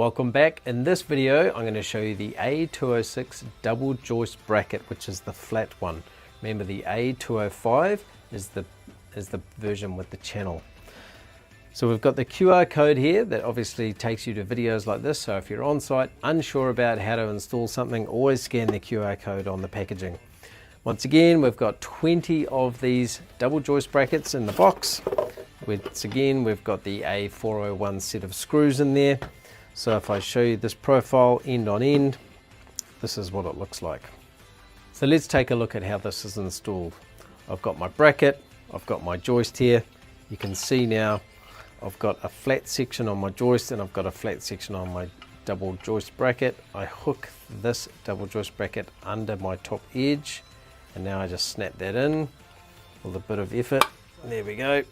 Welcome back. In this video I'm going to show you the A206 double joist bracket, which is the flat one. Remember, the A205 is the version with the channel. So we've got the QR code here that obviously takes you to videos like this, so if you're on site unsure about how to install something, always scan the QR code on the packaging. Once again, we've got 20 of these double joist brackets in the box. Once again, we've got the A401 set of screws in there. So if I show you this profile end on end, this is what it looks like. So let's take a look at how this is installed. I've got my bracket, I've got my joist here. You can see now I've got a flat section on my joist and I've got a flat section on my double joist bracket. I hook this double joist bracket under my top edge, and now I just snap that in with a bit of effort. There we go.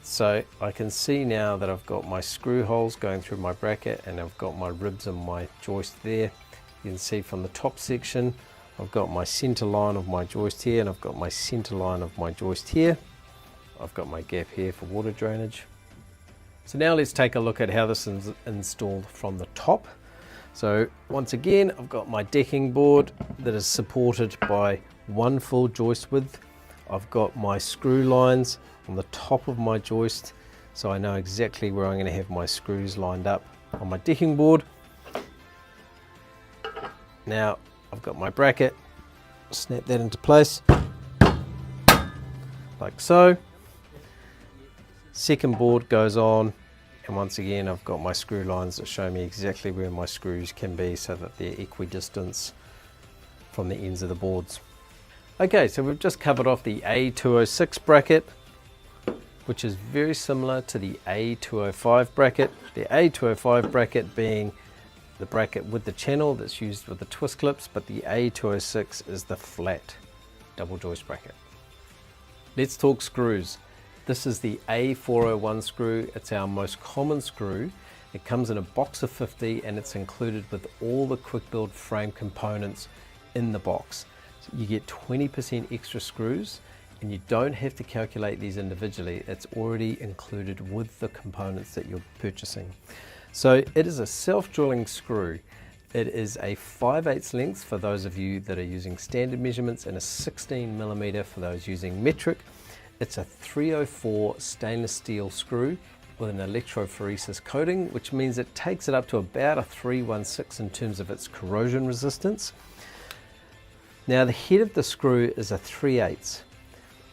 So I can see now that I've got my screw holes going through my bracket and I've got my ribs and my joist there. You can see from the top section I've got my center line of my joist here, and I've got my center line of my joist here. I've got my gap here for water drainage. So now let's take a look at how this is installed from the top. So once again, I've got my decking board that is supported by one full joist width. I've got my screw lines on the top of my joist, so I know exactly where I'm going to have my screws lined up on my decking board. Now I've got my bracket, snap that into place like so. Second board goes on, and once again I've got my screw lines that show me exactly where my screws can be so that they're equidistant from the ends of the boards. Okay, so we've just covered off the A206 bracket, which is very similar to the A205 bracket. The A205 bracket being the bracket with the channel that's used with the twist clips, but the A206 is the flat double joist bracket. Let's talk screws. This is the A401 screw. It's our most common screw. It comes in a box of 50 and it's included with all the Qwickbuild frame components in the box. So you get 20% extra screws, and you don't have to calculate these individually. It's already included with the components that you're purchasing. So it is a self-drilling screw. It is a 5/8 length for those of you that are using standard measurements, and a 16mm for those using metric. It's a 304 stainless steel screw with an electrophoresis coating, which means it takes it up to about a 316 in terms of its corrosion resistance. Now the head of the screw is a 3/8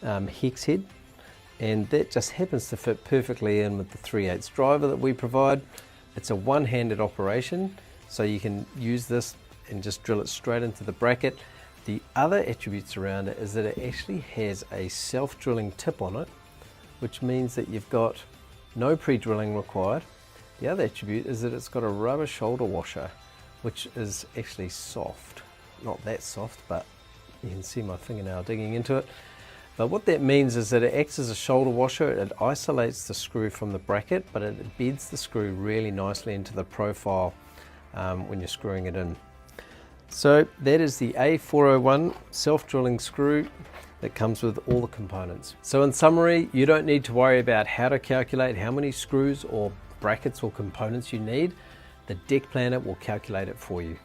hex head, and that just happens to fit perfectly in with the 3/8 driver that we provide. It's a one-handed operation, so you can use this and just drill it straight into the bracket. The other attributes around it is that it actually has a self-drilling tip on it, which means that you've got no pre-drilling required. The other attribute is that it's got a rubber shoulder washer, which is actually soft. Not that soft, but you can see my fingernail digging into it. But what that means is that it acts as a shoulder washer. It isolates the screw from the bracket, but it beds the screw really nicely into the profile when you're screwing it in. So that is the A401 self-drilling screw that comes with all the components. So in summary, you don't need to worry about how to calculate how many screws or brackets or components you need. The deck planner will calculate it for you.